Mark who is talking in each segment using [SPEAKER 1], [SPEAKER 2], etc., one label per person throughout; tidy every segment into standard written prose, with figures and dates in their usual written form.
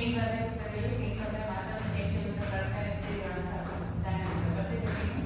[SPEAKER 1] ಮೀನು ಬರಬೇಕು ಸರ್, ಇಲ್ಲಿ ಮೀನು ಬಂದರೆ ಮಾತ್ರ ದೇಶದಿಂದ ಕಡಿಮೆ ಇರ್ತೀವಿ ಅಂತ ಧಾನ್ಯ ಸರ್. ಬರ್ತಿದ್ದೆ ಮೀನು.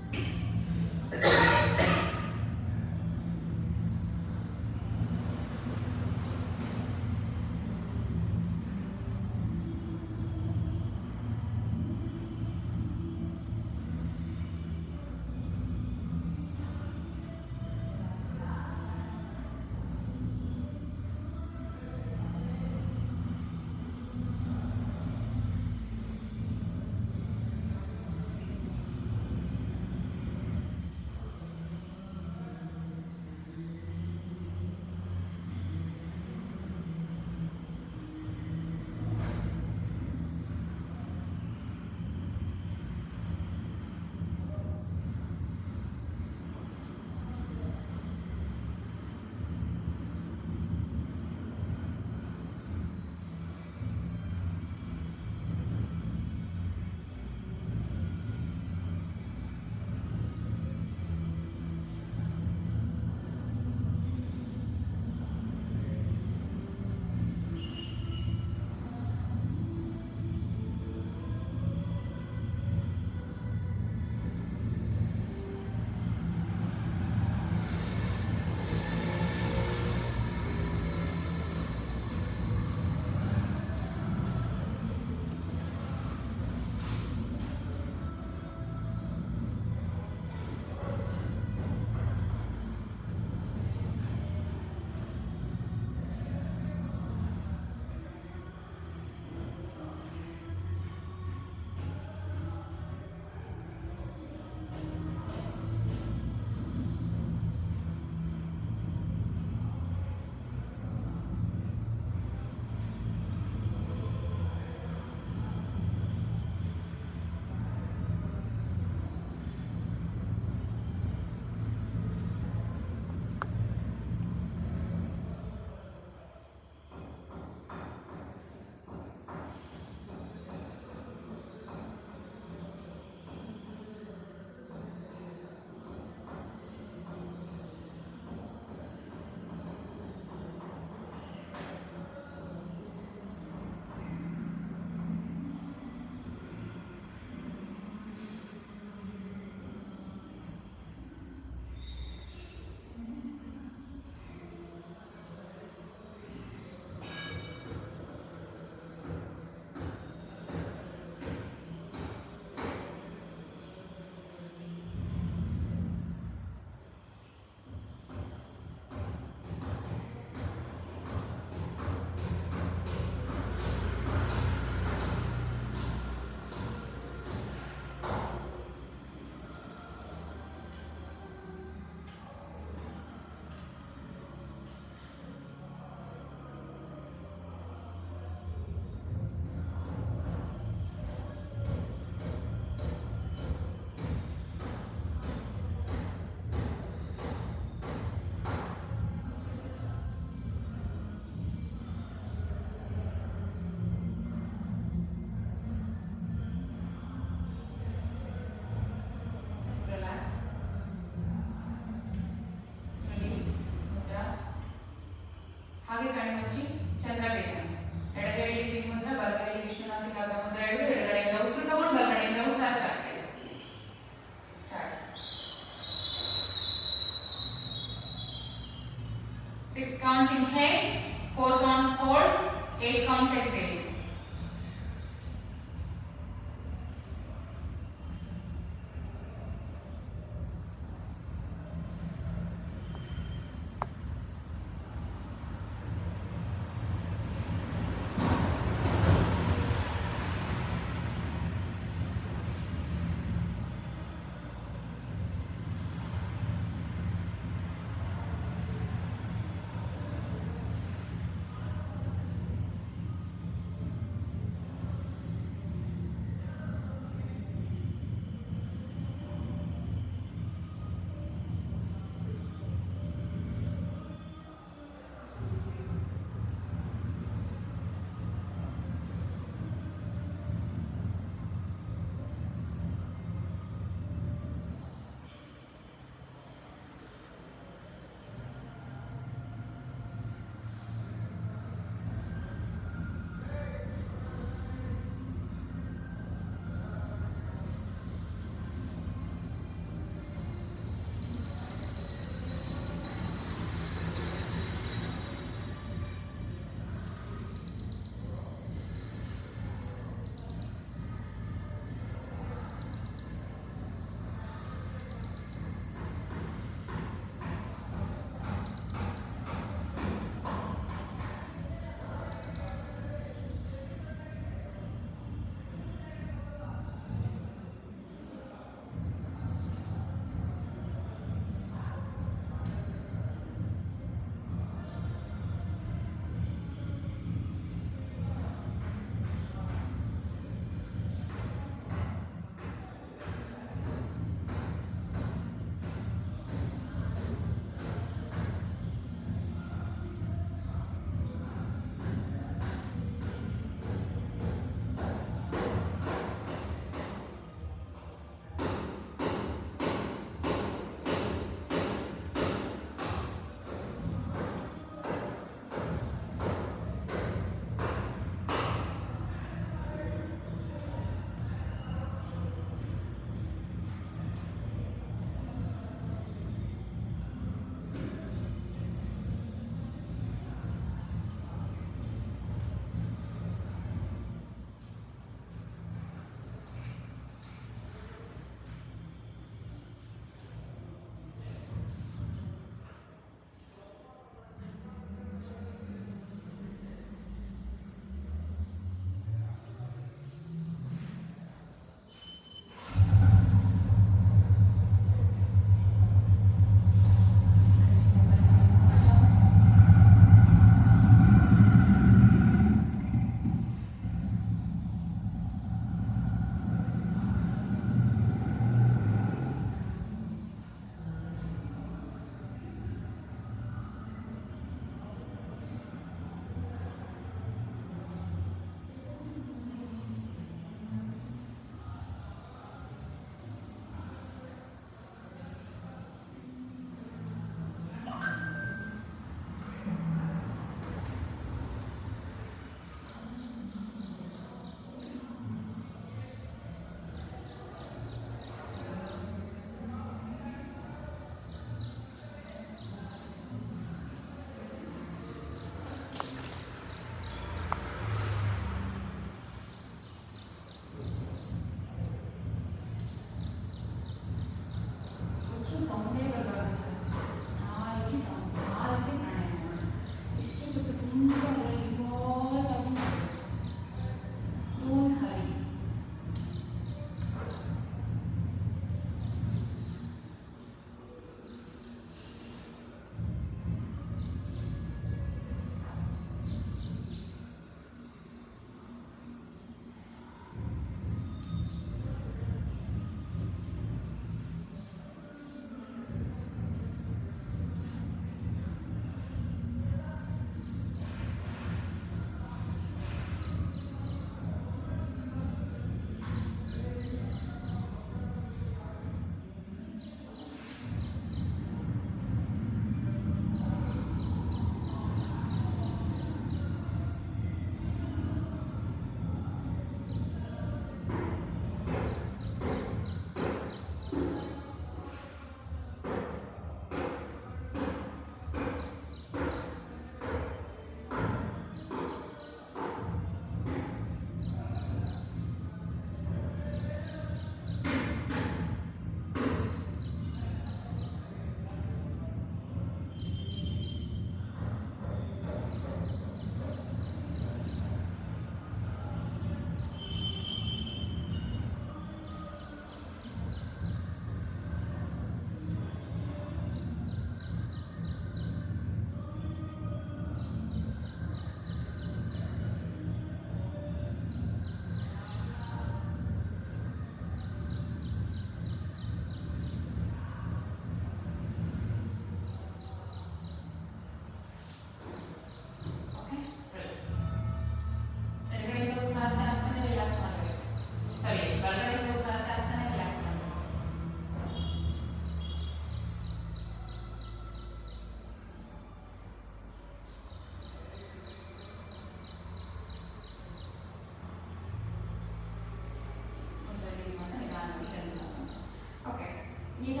[SPEAKER 1] ಈಗ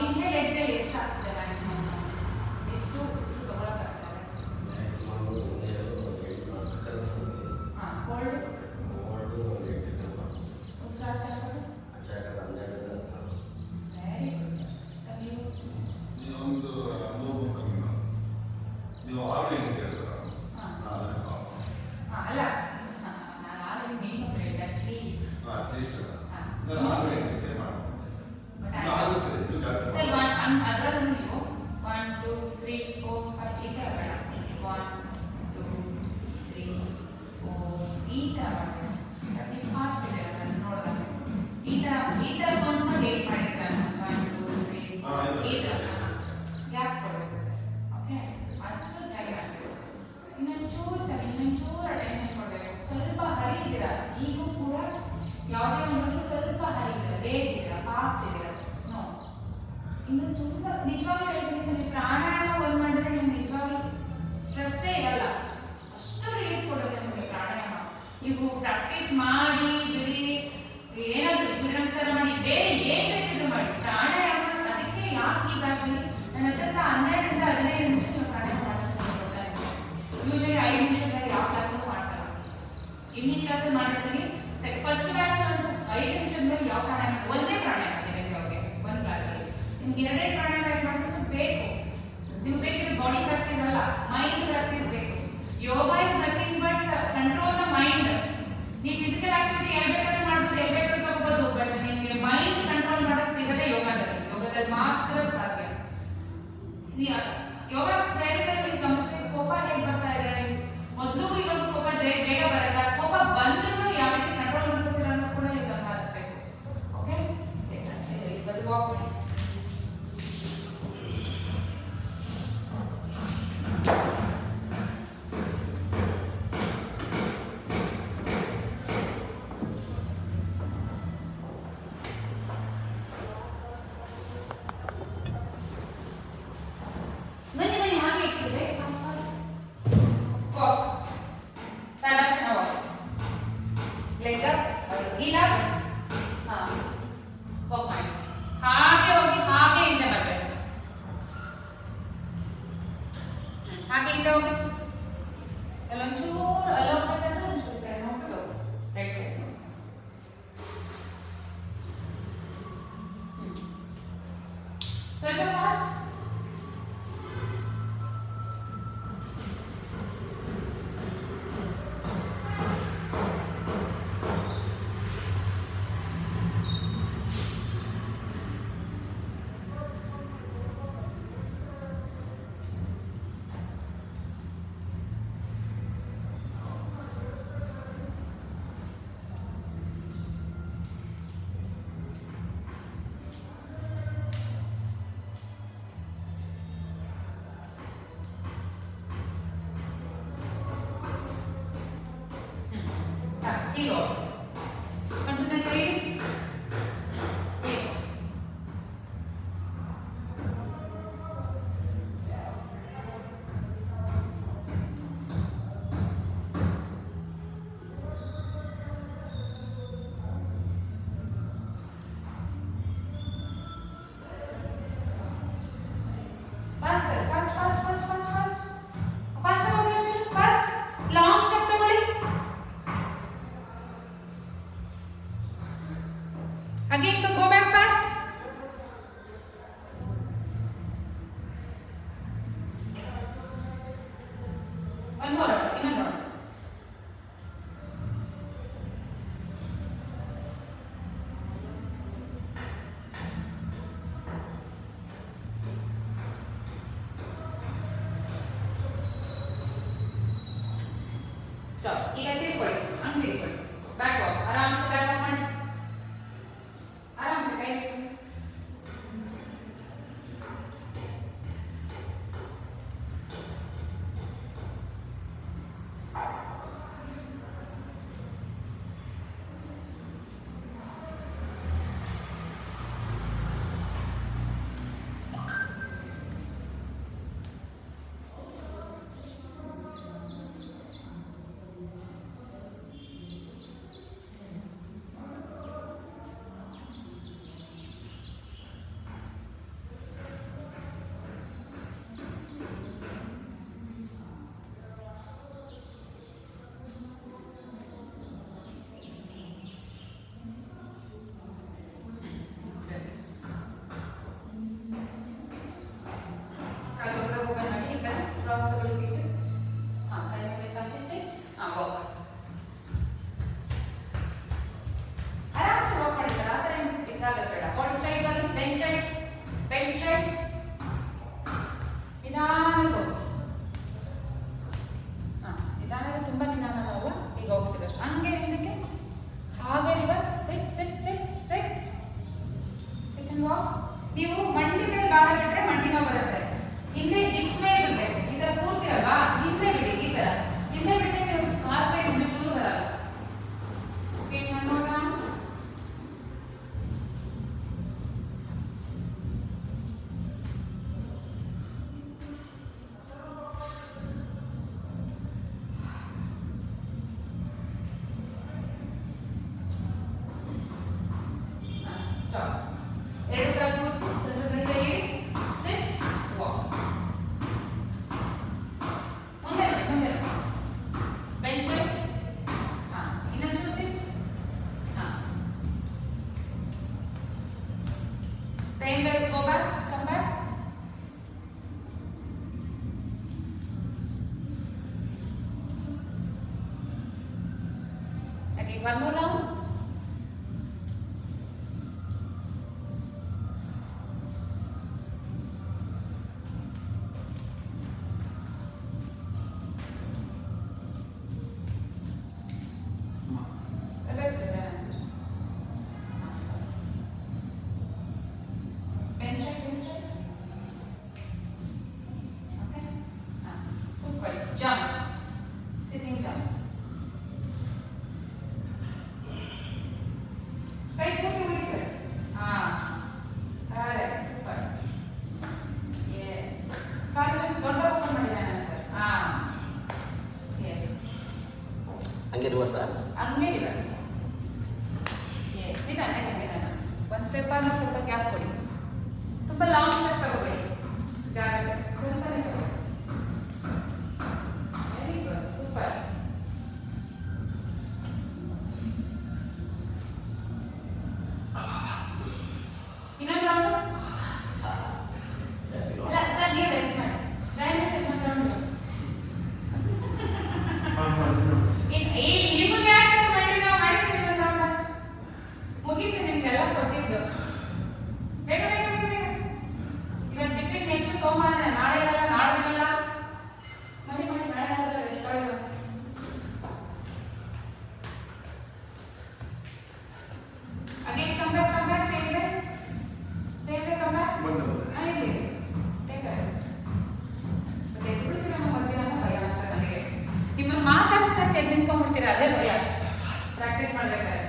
[SPEAKER 1] ಇನ್ಹೇಲ್ ಎಕ್ಸೇಲ್ ಎಷ್ಟು ಆಗ್ತದೆ ಮ್ಯಾಕ್ಸಿಮಮ್ ಎಷ್ಟು ತಗೊಳಕ್ಕಾಗ್ತದೆ ಹಾಂ ಕೋಲ್ಡ್ ಉಸಿರಾಟ ವೆರಿ ಗುಡ್ ಸರ್ ನೀವು
[SPEAKER 2] ಒಂದು ಅನುಭವ ನೀವು ಆರೋಗ್ಯ
[SPEAKER 1] ಅಲ್ಲ ನಾನು ಆಲ್ರೆಡಿ ನೀವು ಹೇಳಿದೆ ಪ್ಲೀಸ್ ಸರ್ ಅದರಲ್ಲೂ ನೀವು 1 2 3 4 5 ಈ ಥರ ಬೇಡ 1 2 3 4 ಈ ಥರ ಮಾಡಬೇಕು ಫಾಸ್ಟ್ ಇದೆ ನಾನು ನೋಡಿದಾಗ ಈ ಥರ ಒಂದು ಲೇಟ್ ಮಾಡಿದ್ರೆ 1 2 3 ಈ ಥರ ಗ್ಯಾಪ್ ಕೊಡಬೇಕು ಸರ್ ಓಕೆ ಅಷ್ಟು ಟೈಮ್ ಆಗಬೇಕು ಇನ್ನೊಂಚೂರು ಸರ್ ಇನ್ನೊಂಚೂರು ಅಟೆನ್ಷನ್ ಕೊಡಬೇಕು ಸ್ವಲ್ಪ ಹರಿಯಿದ್ದೀರಾ ಈಗೂ ಕೂಡ ಯಾವುದೇ ಒಂದು ಸ್ವಲ್ಪ ಹರಿಯಿದ್ದೀರಾ ಲೇಟ್ ಇದ್ದೀರಾ ಫಾಸ್ಟ್ ಇದ್ದೀರಾ ನೋ ಇನ್ನು ತುಂಬ ನಿಜವಾಗ್ಲೂ ಹೇಳ್ತೀನಿ ಸರ್ ನೀವು ಪ್ರಾಣಾಯಾಮ ಒಂದು ಮಾಡಿದ್ರೆ ನಿಮ್ಗೆ ನಿಜವಾಗ್ಲೂ ಸ್ಟ್ರೆಸ್ಸೇ ಇರಲ್ಲ ಅಷ್ಟು ರಿಲೀಫ್ ಕೊಡುತ್ತೆ ನಿಮಗೆ ಪ್ರಾಣಾಯಾಮ ನೀವು ಪ್ರಾಕ್ಟೀಸ್ ಮಾಡಿ ಬಿಡಿ ಏನಾದರೂ ಸೂರ್ಯ ನಮಸ್ಕಾರ ಮಾಡಿ ಬೇರೆ ಏನು ಬೇಕಿದ್ರು ಮಾಡಿ ಪ್ರಾಣಾಯಾಮ ಅದಕ್ಕೆ ಯಾಕೆ ಈ ಬ್ಯಾಚಲ್ಲಿ ನನ್ನ ಹತ್ರ 12 ರಿಂದ 15 ನಿಮಿಷ ನೀವು ಪ್ರಾಣಾಯಾಮ ಮಾಡಿಸ್ತೀನಿ ಯೂಶಲಿ 5 ನಿಮಿಷದಲ್ಲಿ ಯಾವ ಕ್ಲಾಸಲ್ಲೂ ಮಾಡಿಸಲ್ಲ ಈವ್ನಿಂಗ್ ಕ್ಲಾಸಲ್ಲಿ ಮಾಡಿಸ್ತೀನಿ ಫಸ್ಟ್ ಬ್ಯಾಚ್ ಒಂದು 5 ನಿಮಿಷದಲ್ಲಿ ಯಾವ ಪ್ರಾಣಾಯಾಮ ಒಂದೇ ಪ್ರಾಣಾಯಾಮ ದಿನಕ್ಕೆ ಅವ್ರಿಗೆ ಒಂದು ಕ್ಲಾಸಲ್ಲಿ ನಿಮ್ಗೆ 2 ಪ್ರಾಣಾಯಾಮ ಮಾಡಿಸೋದು ಬೇಕು ನೀವು ಬೇಕಿದ್ರೆ ಬಾಡಿ ಪ್ರಾಕ್ಟೀಸ್ ಅಲ್ಲ ಮೈಂಡ್ ಪ್ರಾಕ್ಟೀಸ್ ಬೇಕು yoga is nothing but control the mind ನೀವು ಫಿಸಿಕಲ್ ಆಕ್ಟಿವಿಟಿ ಎಲ್ಲಿ ಬೇಕಾದ್ರೂ ಮಾಡ್ಬೋದು ಎಲ್ಲಿ ಬೇಕಾದ್ರೂ ತಗೋಬೋದು ಬಟ್ ನಿಮಗೆ ಮೈಂಡ್ ಕಂಟ್ರೋಲ್ ಮಾಡೋದು ಸಿಗದೆ ಯೋಗದಲ್ಲಿ ಮಾತ್ರ ಸಾಧ್ಯ ಯೋಗ ಸ್ಟೈಲಲ್ಲಿ ನೀವು ಗಮನಿಸ್ಬೇಕು ಕೋಪ ಹೇಗೆ ಬರ್ತಾ ಇದೆ ಮೊದಲು ಇವಾಗ ಕೋಪ ಬೇಗ ಬರಲ್ಲ ಕೋಪ ಬಂದ್ರೂ ಯಾವ ರೀತಿ ಕಂಟ್ರೋಲ್ ಮಾಡ್ಕೊತೀರ ಅನ್ನೋದು ಕೂಡ ನೀವು ಗಮನ ಹರಿಸ್ಬೇಕು ಓಕೆ ಬದಲು ವಾಕ್ ಮಾಡಿ Hero. Continue reading. Again, to go back fast. One more, another. Stop. ಈಗ ತಿರ್ಕೊಳ್ಳಿ, ಹಂಗೆ ತಿರ್ಕೊಳ್ಳಿ. Back walk. ಆರಾಮ್ಸೆ back walk ಮಾಡಿ. ಆರಾಮ್ಸೆ ಕೈ ಸ್ಟಾಪ್. ಎರಡು ಕಾಲು ಕೂರ್ಸಿ, ಸೆಂಟರ್ನಿಂದ ಇಡಿ, ಸಿಟ್, ವಾಕ್. ಮುಂದೆ ನೋಡಿ, ಮುಂದೆ ನೋಡಿ. Bench right. ಇನ್ನೊಂಚೂರು sit. Same way, go back, come back. Okay, one more round. Jump, sitting jump. Straight put your waist. Correct, super. Yes. Kalu dodda open madidana sir. Yes.
[SPEAKER 3] Ange reverse
[SPEAKER 1] Ange reverse. Yes. Nidana. One step on ಸ್ವಲ್ಪ gap ಕೊಡಿ. ತುಂಬಾ long step ತಗೋಬೇಡಿ. ಜಾಗ್ರತೆ. ಸ್ವಲ್ಪನೇ ತಗೊಳ್ಳಿ. Super. ಇನ್ನೊಂದು round. ಅಲ್ಲ sir ನೀವು rest ಮಾಡಿ. ಇನ್ನೊಂದು ರೌಂಡ್. ನಿಮಗೆ ಯಾಕೆ ಸರ್ ಮಾಡಿಸಿ ಇನ್ನೊಂದು ರೌಂಡ್ ಮುಗೀತು ನಿಮ್ಗೆಲ್ಲ ಕೊಟ್ಟಿದ್ದು. ಬೇಗ ಬೇಗ ಬೇಗ ಬೇಗ. ಇವತ್ತು ಬಿಟ್ಟರೆ ನೆಕ್ಸ್ಟ್ ಸೋಮವಾರ, ನಾಳೆ ಇರಲ್ಲ, ನಾಡ್ದಿರಲ್ಲ. ಮಾಡಿ ಮಾಡಿ ನಾಳೆ ಆದ್ರೆ ರೆಸ್ಟ್ ಮಾಡಿ. Again, come back, same way, come back. Really, take a rest. But everything ನಮ್ಮ ಮಧ್ಯೆ ನಮ್ಮ ಭಯ ಅಷ್ಟೇ ನನಗೆ. ನಿಮ್ಮ ಮಾತಾಡಿಸಕ್ಕೆ ನಿಂತ್ಕೊಂಡ್ಬಿಡ್ತೀರಾ, ಅದೇ ಭಯ. ಪ್ರಾಕ್ಟೀಸ್ ಮಾಡ್ಬೇಕಾದ್ರೆ.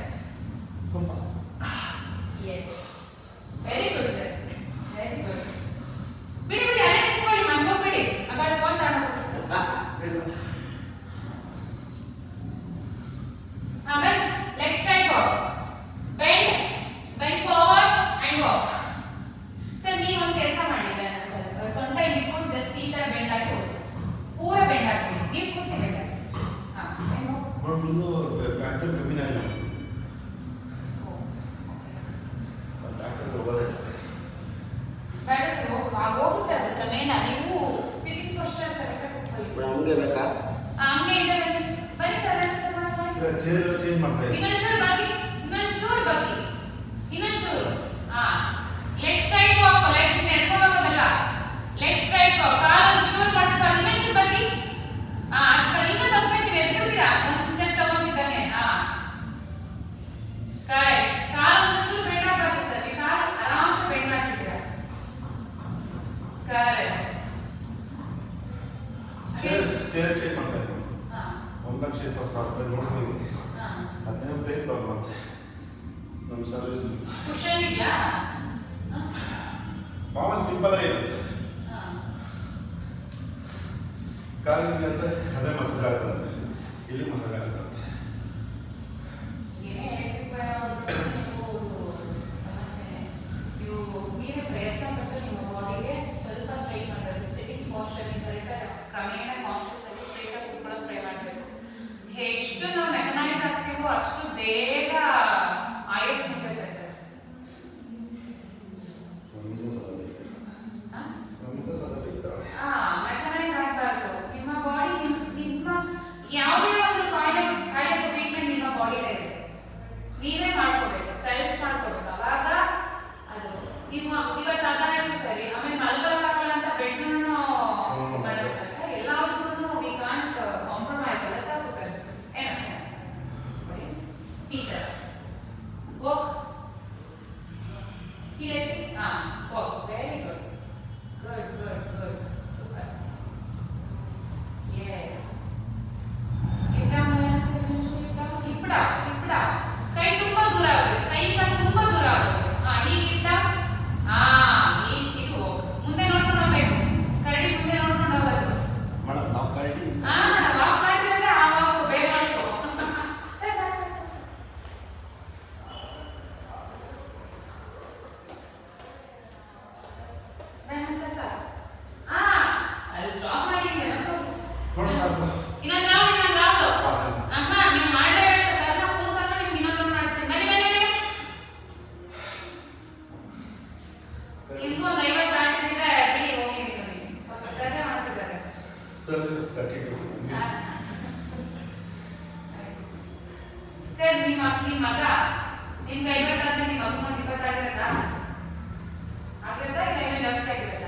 [SPEAKER 1] Yes. Very good, sir. Very good. ಬಿಡಿ ಬಿಡಿ, ಅಲ್ಲೇ ನಿಂತ್ಕೊಳ್ಳಿ, ಮನ್ಗೋಗ್ಬಿಡಿ. ಅಗಾಡ ಫೋನ್ ತಗೊಂಡು. ಆಮೇಲೆ leg straight walk. Bend forward and walk. Sir ನೀವು ಒಂದು ಕೆಲಸ ಮಾಡಿಲ್ಲ ಸರ್, ಸೊಂಟ ಇಟ್ಕೊಂಡು ಜಸ್ಟ್ ಈ ತರ ಬೆಂಡ್ ಆಗಿ ಹೋಗಿ ಪೂರ ಬೆಂಡ್ ಆಗಿ ನೀವು ಕೂತಿ ಬೆಂಡ್ ಆಗಿ.
[SPEAKER 2] ಇನ್ನೂ ಫ್ಯಾಕ್ಟರ್ ಕಮ್ಮಿ ಆಗಿಲ್ಲ. ಡಾಕ್ಟರ್ ಹೋಗೋದೇ
[SPEAKER 1] ಬೇಡ ಸರ್, ಹೋಗುತ್ತೆ ಅದು ಕ್ರಮೇಣ. ನೀವು ಸಿಟಿಂಗ್ ಪೋಸ್ಚರ್ ಕರೆಕ್ಟಾಗಿ ಕೂತ್ಕೊಳ್ಳಿ.
[SPEAKER 3] ಹಂಗೆ ಬೇಕಾ?
[SPEAKER 1] ಹಂಗೆ ಇದೆ ಬನ್ನಿ ಸರ್.
[SPEAKER 2] ಚೇಂಜ್ ಮಾಡ್ತಾ ಇದ್ದೀನಿ.
[SPEAKER 1] ಇನ್ನೊಂಚೂರು ಬಗ್ಗಿ, ಇನ್ನೊಂಚೂರು ಬಗ್ಗಿ, ಇನ್ನೊಂಚೂರು. Leg straight walk. ಲೆಗ್ ನೆಡ್ಕೊಂಡು ಹೋಗೋದಲ್ಲ, ಲೆಗ್ ಸ್ಟ್ರೈಟ್ ವಾಕ್. ಕಾಲು ಚೂರು ಮಾಡಿಸ್ಕೊಂಡು ಇನ್ನೊಂಚೂರು ಬಗ್ಗಿ. ಅಷ್ಟು ಇನ್ನೂ ಬಗ್ಬೇಕು. ನೀವು ಎದ್ಬಿಡ್ತೀರಾ ಒಂದು ಸ್ಟೆಪ್ ತಗೊಂಡಿದ್ದಾನೆ. ಕರೆಕ್ಟ್. ಕಾಲು ಒಂಚೂರು ಬೆಂಡ್ ಆಗಬಾರ್ದು ಸರ್. ನೀವು ಕಾಲು ಆರಾಮ್ಸೆ ಬೆಂಡ್ ಮಾಡ್ತಿದ್ದೀರಾ. ಕರೆಕ್ಟ್.
[SPEAKER 2] ಚೇಂಜ್ ಮಾಡ್ತಾ ಇದ್ದೀನಿ. 1,20,000 ನೋಡ್ಕೊಂಡಿದ್ದೀನಿ. ಅದೇನು ಬ್ರೇಕ್ ಬರಲ್ಲ ಅಂತ ನಮ್ಮ ಸರ್ವಿಸ್.
[SPEAKER 1] ಕುಶನ್ ಇದೆಯಾ?
[SPEAKER 2] ಮಾಮೂಲಿ ಸಿಂಪಲ್ ಆಗಿ ಇರುತ್ತೆ. ಕಾಲಿಗೆ ಅಂದರೆ ಅದೇ ಮಸಾಲೆ ಆಗುತ್ತಂತೆ, ಇಲ್ಲಿ ಮಸಾಲೆ ಆಗುತ್ತಂತೆ.
[SPEAKER 1] ಸಮಸ್ಯೆ ನೀವು ನೀವೇ ಪ್ರಯತ್ನ ಪಟ್ಟು ನಿಮ್ಮ ಬಾಡಿಗೆ ಸ್ವಲ್ಪ ಸ್ಟ್ರೈಟ್ ಮಾಡಬೇಕು. ಸಿಟಿಂಗ್ ಪೋಸ್ಚರ್ ಕರೆಕ್ಟಾಗಿ ಕ್ರಮೇಣ ಕಾನ್ಷಿಯಸ್ ಆಗಿ ಸ್ಟ್ರೈಟ್ ಆಗಿ ಕೂತ್ಕೊಳ್ಳೋಕೆ ಟ್ರೈ ಮಾಡಬೇಕು. ಎಷ್ಟು ನಾವು ರೆಕಗ್ನೈಸ್ ಆಗ್ತೀವೋ ಅಷ್ಟು ಬೇಗ ಆಯಸ್ ನಿಂತಿರುತ್ತೆ ಸರ್. ರೆಕಗ್ನೈಸ್ ಆಗಬಾರ್ದು. ನಿಮ್ಮ ಬಾಡಿ ನಿಮ್ಮ ಯಾವುದೇ ಒಂದು ಕಾಯಿಲೆ ಟ್ರೀಟ್ಮೆಂಟ್ ನಿಮ್ಮ ಬಾಡಿಲೇ ಇದೆ. ನೀವೇ ಮಾಡ್ಕೋಬೇಕು, ಸೆಲ್ಫ್ ಮಾಡ್ಕೋಬೇಕು. ಅವಾಗ ಅದು ನಿಮ್ಮ ಇವತ್ತು ಅದಾಯ್ತು ಸರಿ, ಆಮೇಲೆ ಮಲ್ಕೊಳ್ಳೋಕ್ಕಾಗಲ್ಲ ಅಂತ ಬೆಡ್ನೂ ಮಾಡಬೇಕಾಗುತ್ತೆ. ಎಲ್ಲದಕ್ಕೂ ವಿ ಕಾಂಟ್ ಕಾಂಪ್ರಮೈಸ್ ಅಲ್ಲ. ಸಾಕು ಸರ್. ಏನಷ್ಟೇ ಈ ಥರ ವಾಕ್. ಕೀಳೆತ್ತಿ. Walk. Very good. Good good good. Super. Yes. Keep down the hands, keep down. Keep it up. Keep it up. ಕೈ ತುಂಬಾ ದೂರ ಆಗುತ್ತೆ. ಕೈ ಕಾಲು ತುಂಬಾ ದೂರ ಆಗುತ್ತೆ. ಹೀಗೆ ಇಟ್ಟ. ಇದು ಹೋಗು. ಮುಂದೆ ನೋಡ್ಕೊಂಡು ಹೋಗ್ಬೇಕು. ಕರಡಿ ಮುಂದೆ ನೋಡ್ಕೊಂಡು ಹೋಗೋದು.
[SPEAKER 2] ಮೇಡಮ್ ನಾವು ಕೈ
[SPEAKER 1] ವಾಕ್ ಮಾಡ್ತಿದ್ರೆ ಆ ವಾಕ್ ಬೇಗ ಮಾಡ್ಕೋ. ನಿಮ್ಮ ಮಗ ನಿಮ್ಗೆ 50 ಆದ್ರೆ ನಿಮ್ಮ ಮಗು 20 ಆಗಿರುತ್ತಾ? ಆಗಿರುತ್ತಾ ಇಲ್ಲ ಇನ್ನೂ ಜಾಸ್ತಿ ಆಗಿರುತ್ತಾ?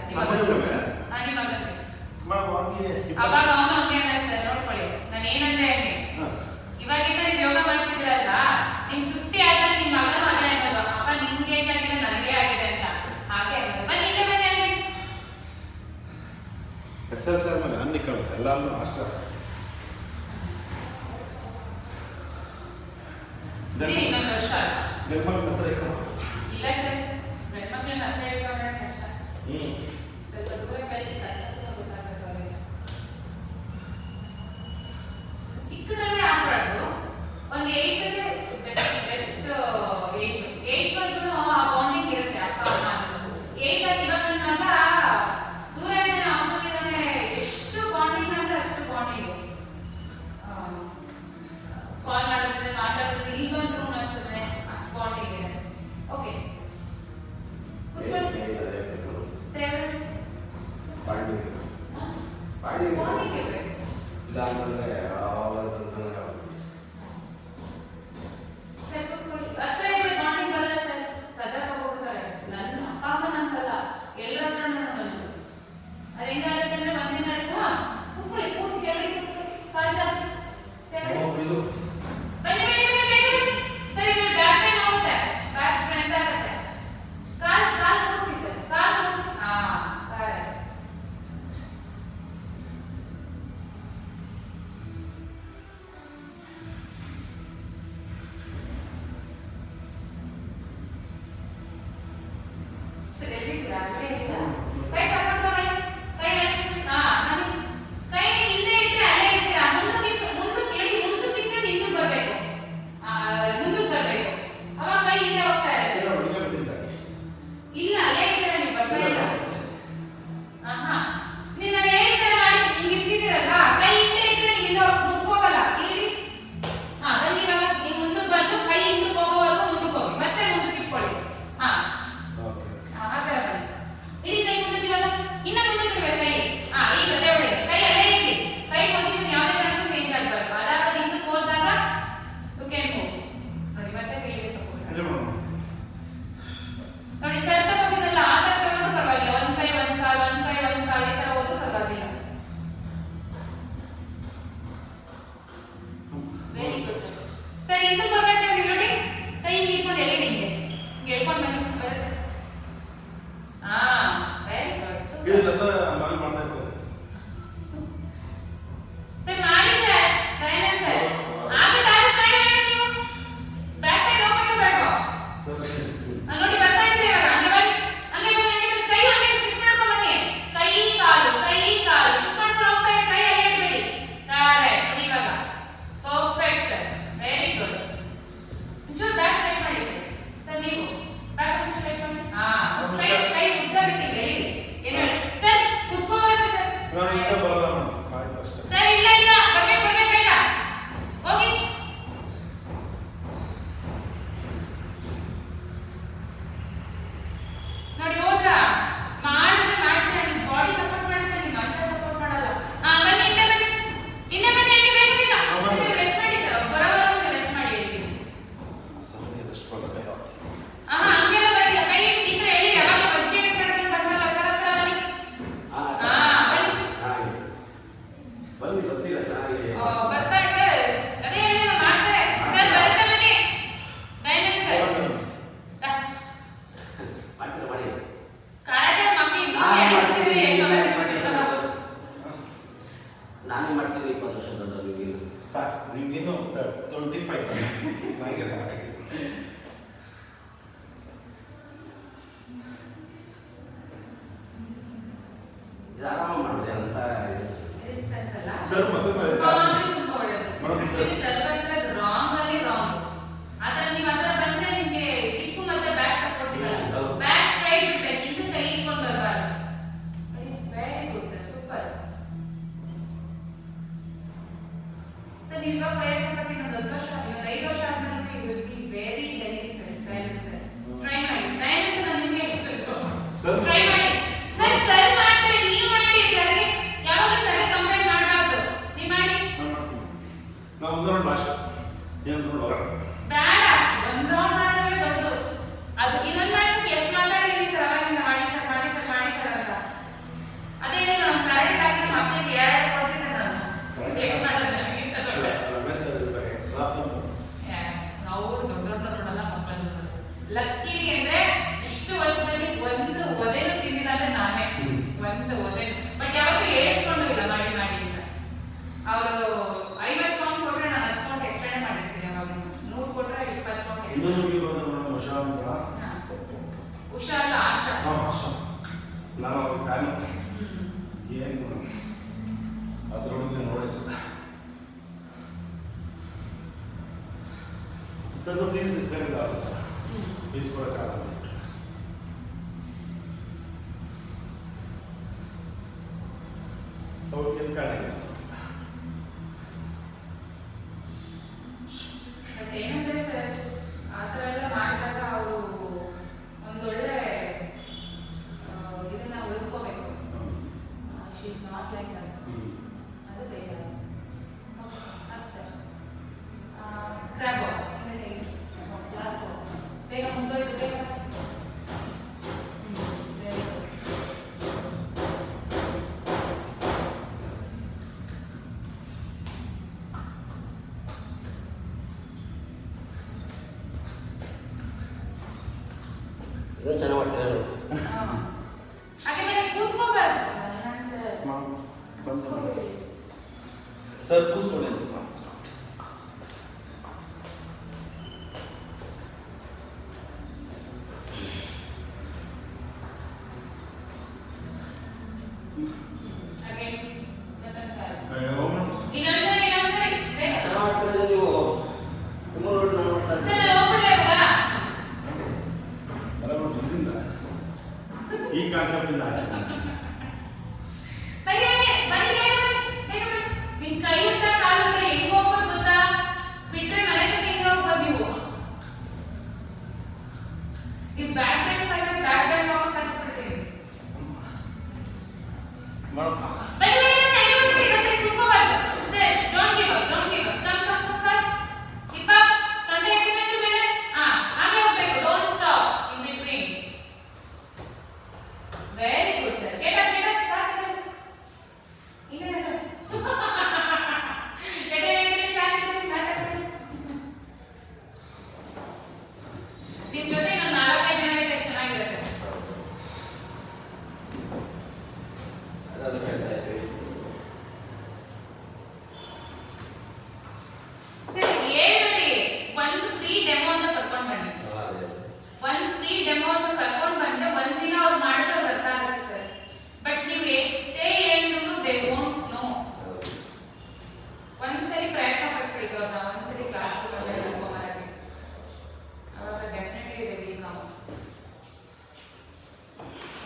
[SPEAKER 1] ನಿಮ್ಮ ಮಗನಿಗೆ ಅವಾಗ ಅವನು ಹಂಗೆ ಸರ್ ನೋಡ್ಕೊಳ್ಳಿ. ನಾನು ಏನಂದ್ರೆ ಇವಾಗಿಂದ ನೀವು ಯೋಗ ಮಾಡ್ತಿದ್ರಲ್ಲ, ನಿಮ್ 50 ಆದ್ಮೇಲೆ ನಿಮ್ಮ ಮಗನೂ ಅದೇ ಅನ್ನೋದು, ಅಪ್ಪ ನಿಮ್ಗೆ ಏಜ್ ಆಗಿದೆ ನನಗೆ ಆಗಿದೆ ಅಂತ. ಹಾಗೆ ಅನ್ನೋದು ಬನ್ನಿ ಇಲ್ಲೇ ಬನ್ನಿ ಹಾಗೆ
[SPEAKER 2] SLC ಆದ್ಮೇಲೆ ಅನ್ನಿಕ್ಕಳು ಎಲ್ಲಾನು ಅಷ್ಟ
[SPEAKER 1] ಇನ್ನೊಂದು ವರ್ಷ
[SPEAKER 2] ಗಂಡ್ಮಕ್ಳು ಹತ್ರ
[SPEAKER 1] ಇಲ್ಲ ಸರ್, ಗಂಡ್ಮಕ್ಳನ್ನ ಹತ್ರ ಇಟ್ಕೊಂಡ್ರೆ ಕಷ್ಟ. ಸ್ವಲ್ಪ ದೂರ ಕಳಿಸಿ ಕಷ್ಟ ಸುತ್ತ ಗೊತ್ತಾಗಬೇಕು ಅವರಿಗೆ. ಚಿಕ್ಕದಲ್ಲೇ ಆಗ್ಬಾರ್ದು, ಒಂದು 8ಗೆ ಬೆಸ್ಟ್ ಏಜ್. 8 ವರೆಗೂ ಆ ಬಾಂಡಿಂಗ್ ಇರುತ್ತೆ ಅಪ್ಪ ಅಮ್ಮ ಅನ್ನೋದು. 8 ಆಗಿ ಇವಾಗ ನನ್ನ ಮಗ ದೂರ ಇದ್ದಾನೆ, ಹಾಸ್ಟೆಲ್ ಎಷ್ಟು ಬಾಂಡಿಂಗ್ ಅಂದ್ರೆ ಅಷ್ಟು ಬಾಂಡಿಂಗ್. ಕಾಲ್ ಮಾಡೋದ್ರಿಂದ ಮಾತಾಡೋದ್ರಿಂದ ಇಲ್ಲಿ ಬಂದ್ರು ಅಷ್ಟೇ ಅಷ್ಟು ಬಾಂಡಿಂಗ್ ಇದೆ. ಓಕೆ ನೋಡಿ ಸರ್ ತಗೊಂಡಿದ್ದಲ್ಲ ಆ ತರ ತಗೊಂಡ್ರು ಪರವಾಗಿಲ್ಲ. ಒಂದ್ ಕೈ ಒಂದ್ ಕಾಲು ಈ ತರ ಹೋದ್ರು ಪರವಾಗಿಲ್ಲ. Very good sir. ಇಂದು ಬರ್ಬೇಕಾದ್ರೆ ನೋಡಿ ಕೈ ಹಿಡ್ಕೊಂಡು ಎಳೀರಿ, ಹಿಂಗೆ ಎಳ್ಕೊಂಡು ಬನ್ನಿ ಬರುತ್ತೆ. ವೆರಿ ಗುಡ್ ಸರ್ ಮಾಡಿ ಸರ್. ಫೈನಲ್ ಸರ್ ಆಗುತ್ತೆ ಮಾಡಿ ನೀವು ಬ್ಯಾಕ್ ಪೇನ್ ಹೋಗ್ಬೇಕು ಬೇಡವಾ ನೋಡಿ ಬರ್ತಾ ಇದ್ದೀರಿ ಇವಾಗ. ಹಂಗೆ ಬನ್ನಿ ಕೈ ಹಂಗೆ ಶಿಫ್ಟ್ ಮಾಡ್ಕೊಂಡು ಬನ್ನಿ. ಕೈ ಕಾಲು ಶಿಫ್ಟ್ ಮಾಡ್ಕೊಂಡು ಹೋಗ್ತಾ ಇರಿ, ಕೈ ಅಲ್ಲೇ ಇಡಬೇಡಿ. ಕರೆಕ್ಟ್ ನೋಡಿ ಇವಾಗ ಪರ್ಫೆಕ್ಟ್ ಸರ್. Very good. ಒಂಚೂರು ಬ್ಯಾಕ್ ಸ್ಟ್ರೈಟ್ ಮಾಡಿ ಸರ್. ಸರ್ ನೀವು ಬ್ಯಾಕ್ ಒಂಚೂರು ಸ್ಟ್ರೈಟ್ ಮಾಡಿ. ಕೈ ಉದ್ದ ಬಿಟ್ಟು ಬೆಳೀರಿ. ಏನು ಹೇಳಿ ಸರ್, ಕುತ್ಕೋಬಾರ್ದು ಸರ್. ಸರ್ ಇಲ್ಲ ಬರ್ಬೇಕು ಈಗ ಹೋಗಿ. ನೋಡಿ ಹೋದ್ರ ಮಾಡಿದ್ರೆ ಮಾಡ್ತೀರಾ, ನಿಮ್ ಬಾಡಿ ಸಪೋರ್ಟ್ ಮಾಡುತ್ತೆ, ನಿಮ್ ಮನಸ್ಸು ಸಪೋರ್ಟ್ ಮಾಡಲ್ಲ. ಬನ್ನಿ ಹಿಂದೆ ಬನ್ನಿ ಹಂಗೆ ಬೇಗ ನೀವು ರೆಸ್ಟ್ ಮಾಡಿ ಸರ್. ಬರೋವರೆಗೂ ರೆಸ್ಟ್ ಮಾಡಿ ಹೇಳ್ತೀನಿ. ಹಂಗೆಲ್ಲ ಬರಲ್ಲ, ಕೈ ಈ ತರ ಎಳೀರಿ. ಅವಾಗ ಮಜ್ಜಿಗೆ ಇಟ್ಕೊಂಡು ಬಂದ್ರಲ್ಲ ಸರ್ ಹತ್ರ ಬನ್ನಿ. ಬರ್ತಾ ಇದೆ ಅದೇ ಹೇಳಿಲ್ಲ ಮಾಡ್ತಾರೆ ಸರ್. ಬರುತ್ತೆ ಬನ್ನಿ. ಡೈನಮಿಕ್ ಸರ್ ಕರಾಟೆ ಮಕ್ಕಳಿಗೆ ಹೇಳಿಸ್ತೀವಿ.
[SPEAKER 3] ನಾನೇ ಮಾಡ್ತೀನಿ 20 ವರ್ಷದ
[SPEAKER 2] ಸರ್ ನಿಮ್ಗಿನ್ನು 25 ಸರ್ ನನಗೆ
[SPEAKER 1] ಲಕ್ಕಿ ಅಂದ್ರೆ ಇಷ್ಟು ವರ್ಷದಲ್ಲಿ ಒಂದು ಒದೆನು ತಿಂದಿಲ್ಲ ಅಂದ್ರೆ ನಾನೇ ಒಂದು ಒದೆ. ಬಟ್ ಯಾವತ್ತೂ ಏಳಿಸ್ಕೊಂಡು ಇಲ್ಲ ಮಾಡಿ ಮಾಡಿ ಅಂತ. ಅವರು 50 ಪೌಂಡ್ ಕೊಟ್ರೆ ನಾನು 10 ಪೌಂಡ್ ಎಕ್ಸ್ಟ್ರಾನೇ ಮಾಡಿರ್ತೀನಿ. ಅವಾಗ 100 ಕೊಟ್ರೆ 20 ಪೌಂಡ್
[SPEAKER 2] ಇನ್ನೊಂದು ಉಷಾ ಅಂತ
[SPEAKER 1] ಉಷಾ ಅಲ್ಲ ಆಶಾ.
[SPEAKER 2] ಆಶಾ ನಾನು ಅವ್ರ ಫ್ಯಾನ್. ಏನು ಅದರೊಳಗೆ ನೋಡಿದ್ದೆ ಸರ್. ಫೀಸ್ ಇಸ್ಕೊಂಡಿದ್ದ ಫೀಸ್ ಕೊಡೋಕ್ಕಾಗಲ್ಲ. ಅವ್ರಿಗೆ ಕಾಣಿಲ್ಲ.
[SPEAKER 1] ಬಟ್ ಏನಂದ್ರೆ ಸರ್ ಆ ಥರ ಎಲ್ಲ ಮಾಡಿದಾಗ ಅವರು ಒಂದೊಳ್ಳೆ ಇದನ್ನ ಉಳಿಸ್ಕೋಬೇಕು. She is not like that. ಅದು ಬೇಜಾರು. ಅದು ಸರ್ ಕ್ರ್ಯಾಬ್ ಲಾಸ್ಟ್ ಬೇಗ ಮುಂದೋಯ್ತು ಬೇಗ.
[SPEAKER 3] ಚೆನ್ನಾಗಿ ಮಾಡ್ತೀರಾ?
[SPEAKER 1] ಹಾಗೆ ಮೇಲೆ ಕೂತ್ಕೋಬಾರ್ದು
[SPEAKER 2] ಸರ್ ಕೂತ್ಕೊಳ್ಳಿ.
[SPEAKER 1] ಹಾಗೆ ಮತ್ತೊಂದು ಸಾರಿ
[SPEAKER 3] ಚೆನ್ನಾಗಿ ಮಾಡ್ತೀರಾ ನೀವು? ತುಂಬ ನೋಡಿ ನಾನು ಮಾಡ್ತಾ ಇದ್ದೀನಿ.
[SPEAKER 1] ಸರ್ ನಾನು ಹೋಗ್ಬಿಡ್ಲಾ ಇವಾಗ?
[SPEAKER 2] ಈ ಕಾನ್ಸೆಪ್ಟ್ ಇಂದ ಆಚೆ
[SPEAKER 1] ಬನ್ನಿ ಬನ್ನಿ ಬನ್ನಿ ಬೇಗ ಬನ್ನಿ. ನಿಮ್ ಕೈ ಉದ್ದ ಕಾಲು ಉದ್ದ ಹೆಂಗ್ ಹೋಗ್ಬೋದು ಗೊತ್ತಾ? ಬಿಟ್ರೆ ಮನೆ ತನಕ ಹೆಂಗ್ ಹೋಗ್ಬೋದು ನೀವು? ಈ ಬ್ಯಾಕ್ ಬ್ಯಾಂಡ್ ಹೋಗೋ ಕಲಿಸ್ಬಿಡ್ತೀವಿ. ಬನ್ನಿ ಬನ್ನಿ ಬನ್ನಿ ಬನ್ನಿ ಕೂತ್ಕೋಬಾರ್ದು. Sir don't give up come come come fast. Hip up ಸೊಂಟ ಎತ್ತಿನ ಚು ಮೇಲೆ. ಹಾಗೆ ಹೋಗ್ಬೇಕು. Don't stop in between. Very good sir. Get up ಸಾಕು. ಇನ್ನೇನು ಎದೆ ಸಾಕು ಮಾತಾಡ್ತೀನಿ. ನಿಮ್ ಜೊತೆ ಇನ್ನೊಂದು 4-5 ಜನ ಇದ್ರೆ ಚೆನ್ನಾಗಿರುತ್ತೆ.
[SPEAKER 3] ಅದನ್ನು ಹೇಳ್ತಾ ಇದ್ದೀವಿ.
[SPEAKER 1] ಸರಿ ಹೇಳ್ಬೇಡಿ. ಒಂದು ಫ್ರೀ ಡೆಮೋ ಅಂತ ಕರ್ಕೊಂಡು ಬನ್ನಿ. ಒಂದು ಫ್ರೀ ಡೆಮೋ ಅಂತ ಕರ್ಕೊಂಡು ಬಂದ್ರೆ ಒಂದಿನ ಅವ್ರು ಮಾಡಿದ್ರೆ ಅವ್ರು ಅರ್ಥ ಆಗುತ್ತೆ ಸರ್. ಬಟ್ ನೀವು ಎಷ್ಟೇ ಹೇಳಿದ್ರು ದೇ ವೋಂಟ್ ನೋ. ಒಂದ್ಸರಿ ಪ್ರಯತ್ನ ಪಟ್ಬಿಡಿ ಅವ್ರನ್ನ. ಒಂದ್ಸರಿ ಕ್ಲಾಸ್ ತಗೊಂಡ್ಬರಕ್ಕೆ ಅವಾಗ definitely they will come.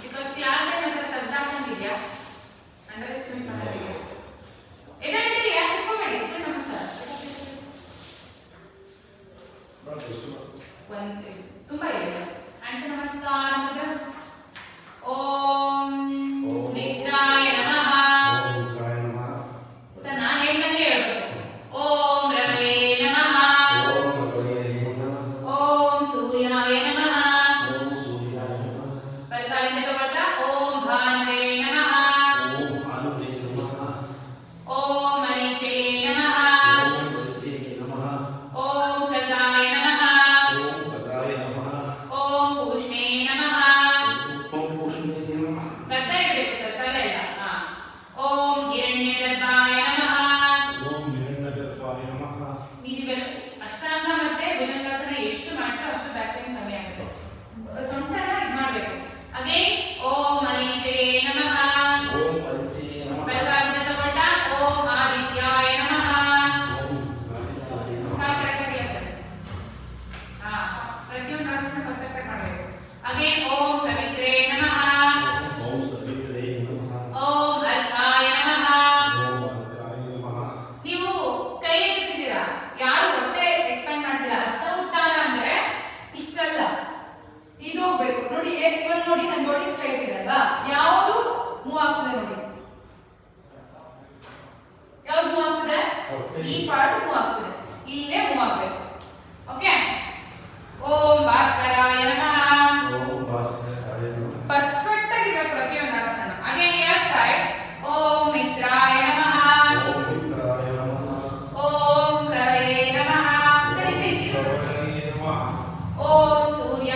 [SPEAKER 1] Because class ಏನಾದ್ರೆ ತೆಗ್ದಾಕೊಂಡಿದ್ಯಾ ಅಂಡರ್ ಎಸ್ಟಿಮೇಟ್ ಮಾಡೋದಿದೆ. ಎದಕ್ಕೆ ಯಾಕೆ ತಿಳ್ಕೊಬೇಡಿ. ಸರ್ ನಮಸ್ಕಾರ. ಒಂದು ತುಂಬಾ ಇದೆ. ಆನ್ಸರ್ ನಮಸ್ಕಾರ ಅಂದ್ರೆ ಓಂ ನಿತ್ಯಾಯ ನಮಃ. ಸರ್ ನಾನು ಹೇಳ್ದಂಗೆ ಹೇಳ್ಬೇಕು. ಓಂ ರವೇ ನಮಃ. ಓಂ ಸೂರ್ಯಾಯ ನಮಃ. ಬಲಗಾಲಿಂದ ತಗೊಳ್ತಾ ಓಂ ಭಾನುವೇ ನಮಃ. ಓಂ ಮರೀಚೇ ನಮಃ. ಓಂ ಖಗಾಯ ನಮಃ. ಓಂ ಪೂಷ್ಣೇ ನಮಃ. ಗರ್ತ ಇಡಬೇಕು ಸರ್, ತಲೆ ಇಲ್ಲ. ಓಂ ಹಿರಣ್ಯಗರ್ಭಾಯ ನಮಃ. ನೀವಿವೆಲ್ಲ ಅಷ್ಟಾಂಗ ಮತ್ತೆ ಭುಜಂಗಾಸನ ಎಷ್ಟು ಮಾಡ್ತೀರೋ ಅಷ್ಟು ಬ್ಯಾಕ್ ಪೇನ್ ಕಮ್ಮಿ ಆಗುತ್ತೆ. ಸೊಂಟನ ಇದು ಮಾಡಬೇಕು. ಅಗೇನ್ ಓಂ ಮರೀಚೇ ನಮಃ. ಬಲಗಾಲಿಂದ ತಗೊಳ್ತ ಓಂ ಆದಿತ್ಯಾಯ ನಮಃ. ಕರೆಕ್ಟ್ ಇದೆಯಾ ಸರ್? ಪ್ರತಿಯೊಂದು ಆಸನ ಪರ್ಫೆಕ್ಟ್ ಆಗಿ ಮಾಡಬೇಕು. ಅಗೇನ್ ಓಂ ಸವಿತ್ರೇ ನಮಃ. ಓಂ ಅರ್ಕಾಯ ನಮಃ. ನೀವು ಕೈ ಎತ್ತಿದ್ದೀರಾ, ಯಾರು ಹೊಟ್ಟೆ ಎಕ್ಸ್ಪ್ಯಾಂಡ್ ಮಾಡ್ತೀರಾ. ಹಸ್ತ ಉತ್ಥಾನ ಅಂದ್ರೆ ಇಷ್ಟಲ್ಲ, ಇದು ಹೋಗ್ಬೇಕು ನೋಡಿ. ಇವಾಗ ನೋಡಿ ನನ್ನ ಬಾಡಿ ಸ್ಟ್ರೈಟ್ ಇದೆ ಅಲ್ವಾ? ಯಾವುದು ಮೂವ್ ಆಗ್ತದೆ ನೋಡಿ. ಯಾವ್ದು ಮೂವ್ ಆಗ್ತದೆ? ಈ ಪಾರ್ಟ್ ಮೂವ್ ಆಗ್ತದೆ. ಇಲ್ಲೇ ಮೂವ್ ಆಗ್ಬೇಕು. ಓಕೆ. ಓಂ ಭಾಸ್ಕರಾಯ ನಮಃ. ಪರ್ಫೆಕ್ಟ್ ಆಗಿರೋ ಪ್ರತಿಯೊಂದು ಆಸನ. ಅಗೇನ್ ಯರ್ ಸೈಡ್ ಓಂ ಮಿತ್ರಾಯ ನಮಃ. ಓಂ ರವೇ ನಮಃ. ಸರಿ ಇದು ಓಂ ಸೂರ್ಯ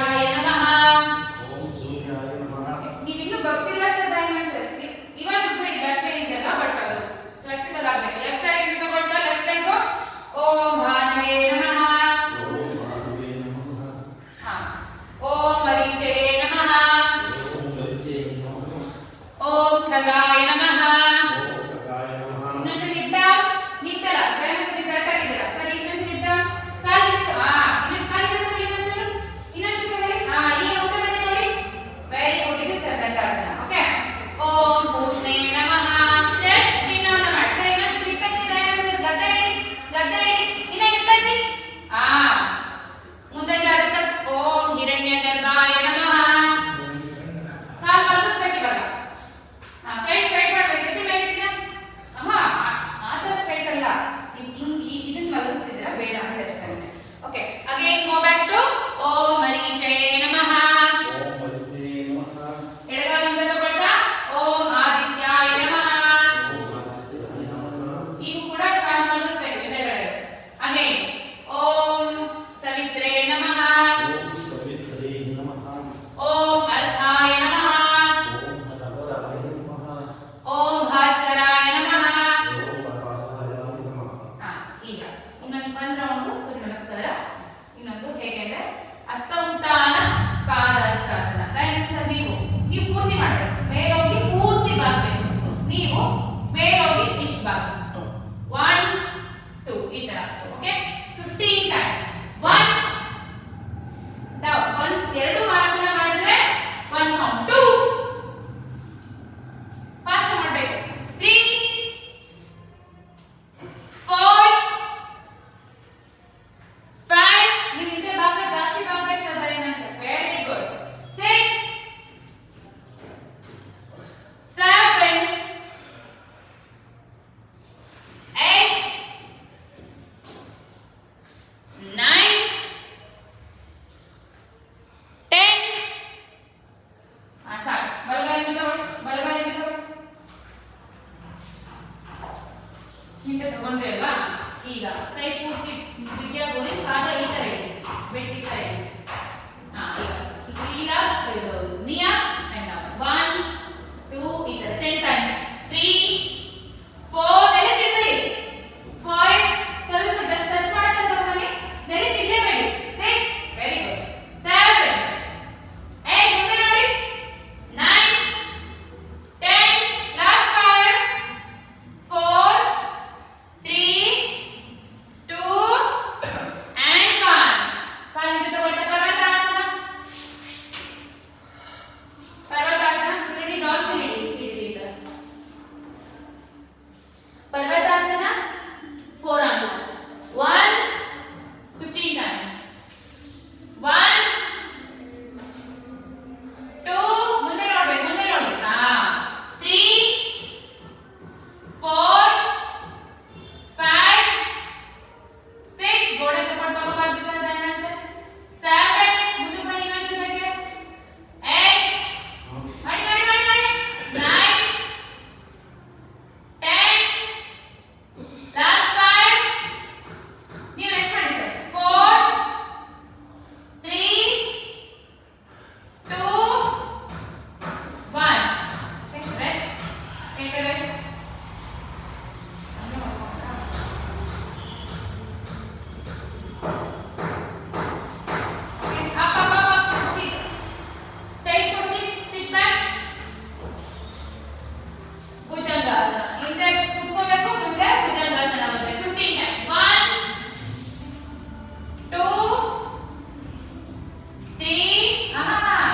[SPEAKER 1] ತ್ರೀ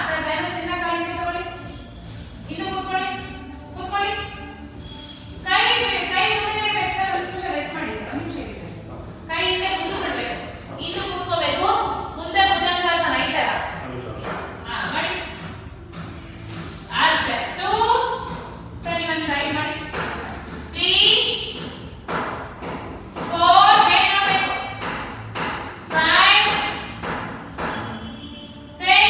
[SPEAKER 1] ಸರ್ ಧೈರ್ಯದಿಂದ ಕಾಲಿಗೆ ತಗೊಳ್ಳಿ ಇನ್ನು ಕೂತ್ಕೊಳ್ಳಿ ಕೂತ್ಕೊಳ್ಳಿ ಕೈ ಕೈ ಮುಂದೆ ಬೇಕು ಸರ್ ಒಂದು ನಿಮಿಷ ರೆಸ್ಟ್ ಮಾಡಿ ಸರ್ ಒಂದು ನಿಮಿಷ ಇರಿ ಸರ್ ಕೈ ಹಿಂದೆ ಮುಂದೆ ಬಿಡಬೇಕು ಇನ್ನು ಕೂತ್ಕೋಬೇಕು ಮುಂದೆ ಭುಜಂಗಾಸನ ಈ ತರ ಮಾಡಿ ಅಷ್ಟೇ ಟೂ ಸರ್ ಇವನ್ ಟ್ರೈ ಮಾಡಿ ತ್ರೀ ಫೋರ್ ವೇಟ್ ಮಾಡಬೇಕು ಫೈವ್ ಸಿಕ್ಸ್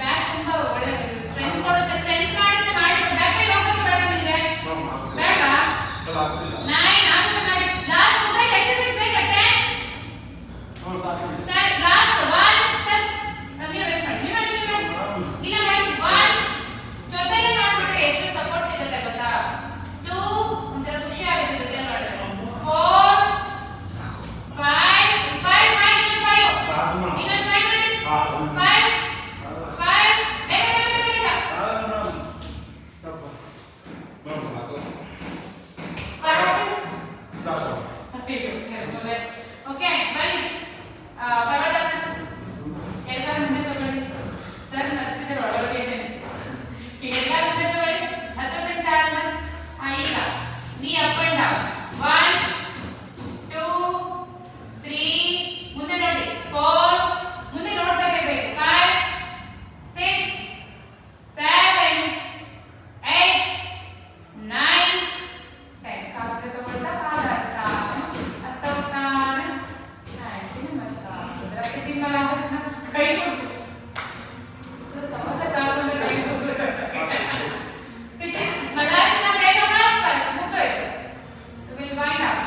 [SPEAKER 1] ಬ್ಯಾಕ್ ತುಂಬಾ ಒಳ್ಳೆದು ಸ್ಟ್ರೆಂತ್ ಕೊಡುತ್ತೆ ಸ್ಟ್ರೆಂತ್ ಮಾಡಿದ್ರೆ ಮಾಡಿ ಬ್ಯಾಕ್ ಮೇಲೆ ಹೋಗೋದು ಬೇಡ ನಿಮಗೆ ಬೇಡ 9 ಆಗುತ್ತೆ ಮಾಡಿ ಲಾಸ್ಟ್ ಮುಗಿದ ಎಕ್ಸರ್ಸೈಸ್ ಬೇಕಟ್ಟೆ ಸರ್ ಲಾಸ್ಟ್ 1 ಸರ್ ನೀವು ರೆಸ್ಟ್ ಮಾಡಿ ನೀವು ಮಾಡಿ ಇಲ್ಲ ಮಾಡಿ 1 ಜೊತೆಗೆ ಮಾಡ್ಬಿಟ್ರೆ ಎಷ್ಟು ಸಪೋರ್ಟ್ ಸಿಗುತ್ತೆ ಗೊತ್ತಾ 2 ಒಂಥರ ಖುಷಿ ಆಗುತ್ತೆ ಜೊತೆ ಮಾಡಿದ್ರೆ 4 5 ಇನ್ನೊಂದು 5 ಮಾಡಿ 5 ಬೇಗ ಓಕೆ ಬನ್ನಿ ಪರ್ವತಾಸನ ಎಡಗಾಲ ಮುಂದೆ ತಗೊಳ್ಳಿ ಸರ್ ನರ್ತಿದ್ರೆ ಒಳಗಡೆ ಇದೆ ಈಗ ಎಡಗಾಲ ಮುಂದೆ ತಗೊಳ್ಳಿ ಹಸ್ತಸಂಚಾಲನ ಈಗ ನೀ ಅಪ್ ಅಂಡ್ ಡೌನ್ 1 2 3 ಮುಂದೆ ನೋಡಿ 4 ಮುಂದೆ ನೋಡ್ತಾ ಇರಬೇಕು 5 6 7 8 9 10 ಕಾಲಕ್ಕೆ ತಗೊಳ್ತಾ ಪಾದಹಸ್ತಾಸನ ಹಸ್ತೋತ್ಥಾನ ಹ್ಯಾಂಡ್ಸ್ ನಮಸ್ಕಾರ ರುದ್ರಪ್ರತಿಮಲಾಸನ ಕೈ ಕೊಡು ಸಮಸ್ಯೆ ಸಾಧನೆ ಕೈ ಕೊಡು ಸಿಟಿ ಮಲಾಸನ ಬೇಗ ಫಾಸ್ಟ್ ಮುಗಿದೋಯ್ತು ವಿಲ್ ವೈಂಡ್ ಅಪ್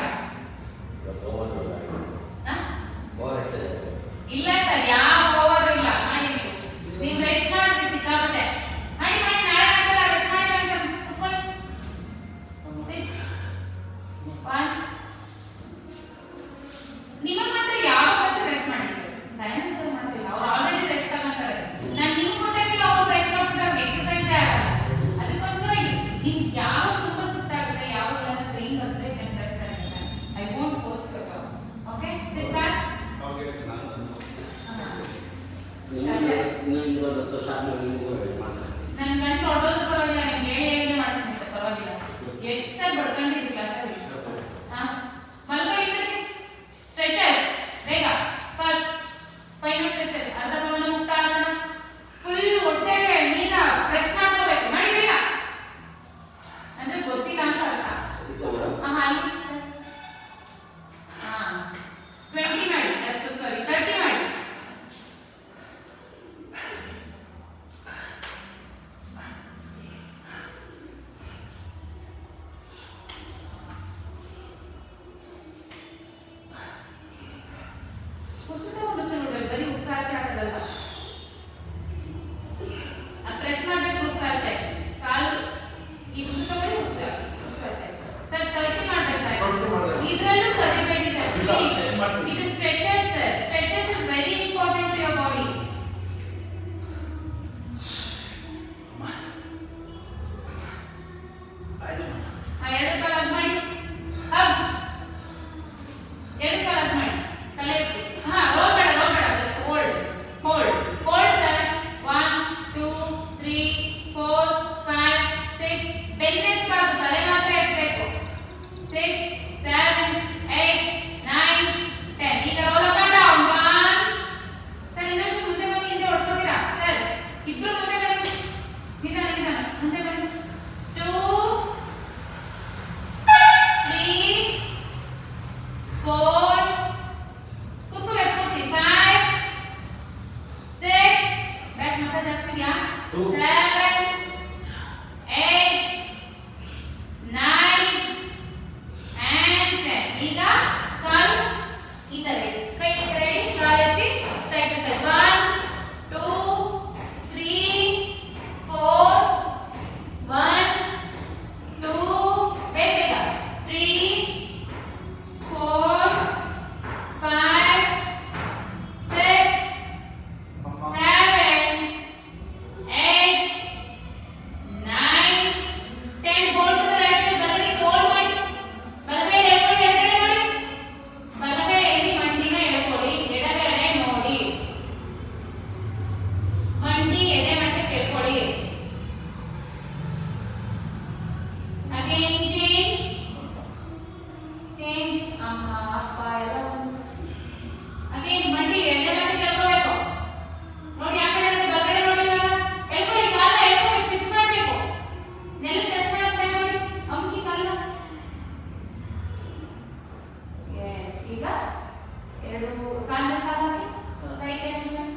[SPEAKER 1] ಇಲ್ಲ ಸರ್ ಯಾವ ಓವರ್ ಇಲ್ಲ ಮಾಡಿ ನೀವು ರೆಸ್ಟ್ ಮಾಡಿದ್ರಿ ಸಿಕ್ಕಾಪಟ್ಟೆ ಮಾಡಿ ಮಾಡಿ ನಾಳೆ ಗಂಟೆ ರೆಸ್ಟ್ ಮಾಡಿ ಅಂತ ಕೂತ್ಕೊಳ್ಳಿ 6 1 ನಿಮಗೆ ಮಾತ್ರ ಯಾವಾಗ ರೆಸ್ಟ್ ಮಾಡಿ ಸರ್ ದಯಾನಂದ್ ಸರ್ ಮಾತ್ರ ಇಲ್ಲ ಅವ್ರು ಆಲ್ರೆಡಿ ರೆಸ್ಟ್ ತಗೊಂತಾರೆ ನಾನು ನಿಮ್ಗೆ ಕೊಟ್ಟಾಗಿಲ್ಲ ಅವ್ರು ರೆಸ್ಟ್ ಮಾಡ್ತಾರೆ ಎಕ್ಸರ್ಸೈಸ್ ಆಗಲ್ಲ ಅದಕ್ಕೋಸ್ಕರ ನಿಮ್ಗೆ ಯಾವಾಗ ತುಂಬಾ ಸುಸ್ತಾಗುತ್ತೆ ಯಾವಾಗ ಪೇನ್ ಬರುತ್ತೆ ಕ್ಯಾನ್ ರೆಸ್ಟ್ ಆಗುತ್ತೆ I won't force you okay sit back ನನ್ನ ಗಂಟು ಹೊಡೆದೋದು ಪರವಾಗಿಲ್ಲ ನಿಮ್ಗೆ ಹೇಳಿ ಮಾಡ್ತೀನಿ ಸರ್ ಪರವಾಗಿಲ್ಲ ಎಷ್ಟು ಸರ್ ಬಡ್ಕೊಂಡಿದ್ದೀವಿ ಕ್ಲಾಸಲ್ಲಿ ಮಲ್ಕೊಳ್ಳಿ ಸ್ಟ್ರೆಚಸ್ ಬೇಗ ಫಸ್ಟ್ ಫೈನಲ್ ಸ್ಟ್ರೆಚಸ್ ಅರ್ಧ ಪವನ ಮುಕ್ತಾಸನ ಫುಲ್ ಹೊಟ್ಟೆಗೆ ನೀರ ಪ್ರೆಸ್ ಮಾಡ್ಕೋಬೇಕು ಮಾಡಿ ಬೇಗ ಅಂದ್ರೆ ಗೊತ್ತಿಲ್ಲ ಅಂತ ಅರ್ಥ ಅಲ್ಲಿ ಸರ್ 20 ಮಾಡಿ ಸಾರಿ 30 ಮಾಡಿ ಕುಸುತ ನೋಡಿ ಬರೀ ಉಸಿರಾಚೆ ಹಾಕೋದಲ್ಲ ಪ್ರೆಸ್ ಮಾಡ್ಬೇಕು ಉಸಿರಾಚೆ ಕಾಲು ಈ ಕುಸುತ ಬರೀ ಉಸಿರಾಚೆ ಸರ್ 30 ಮಾಡ್ಬೇಕಾಯ್ತು ಇದ್ರಲ್ಲೂ ಕದಿಬೇಡಿ ಸರ್ ಪ್ಲೀಸ್ ಇದು stretches sir stretches is very important to your body ಎರಡು ಕಾಲ ಮಾಡಿ ಹಗ್ ಎರಡು ಕಾಲ ಮಾಡಿ ತಲೆ ಎತ್ತಿ ರೋಲ್ ಬೇಡ ಬಸ್ ಹೋಲ್ಡ್ ಸರ್ 1 2 3 4 5 6 ಬೆನ್ನೆತ್ತಬಾರ್ದು ತಲೆ ಮಾತ್ರ ಎತ್ತಬೇಕು 6 7 8 9 10 ಈಗ roll up and down 1 sir ಇನ್ನೊಂದು ಮುಂದೆ ಬನ್ನಿ ಹಿಂದೆ ಹೊಡ್ಕೋತೀರಾ ಸರ್ ಇಬ್ರು ಮುಂದೆ ಬನ್ನಿ ನಿಧಾನ ಮುಂದೆ ಬನ್ನಿ 2 3 4 ಕೂತ್ಕೋಬೇಕು 5 6 ಬ್ಯಾಕ್ ಮಸಾಜ್ ಆಗ್ತಿದ್ಯಾ 7 8 9 and 10 ಈಗ ಕಾಲು ಈ ತರ ಕೈ ರೆಡಿ ಕಾಲು ಎತ್ತಿ ಸೈಡ್ ಟು ಸೈಡ್ 1 2 3 4 1 2 ಬೇಗ 3 4 5 6 7 8 9 10 hold to the right side ಬಲಗಡೆ hold ಮಾಡಿ ಬಲಗೈ ಎಡಗಡೆ ನೋಡಿ ಬಲಗೈಯಲ್ಲಿ ಮಂಡಿನ ಎಳ್ಕೊಳ್ಳಿ ಎಡಗಡೆ ನೋಡಿ ಮಂಡಿ ಎದೆ ಮಟ್ಟಕ್ಕೆ ಎಳ್ಕೊಳ್ಳಿ ಅಗೇನ್ ಚೇಂಜ್ ಅಮ್ಮ ಅಪ್ಪ ಎಲ್ಲ ಅಗೇನ್ ಮಂಡಿ ಎದೆ ಮಟ್ಟಕ್ಕೆ ಎಳ್ಕೋಬೇಕು ನೋಡಿ ಆ ಕಡೆ ಬಲಗಡೆ ನೋಡಿ ಎಳ್ಕೊಳ್ಳಿ ಕಾಲ ಎಳ್ಕೊಂಡು ಟ್ವಿಸ್ಟ್ ಮಾಡಬೇಕು ನೆಲ ಟಚ್ ಮಾಡಕ್ಕೆ ಟ್ರೈ ಮಾಡಿ ಅಮ್ಕಿ ಕಾಲ ಎಸ್ ಈಗ ಎರಡು ಕಾಲ ಹಾಕಿ ಕೈ ಟಚ್ ಮಾಡಿ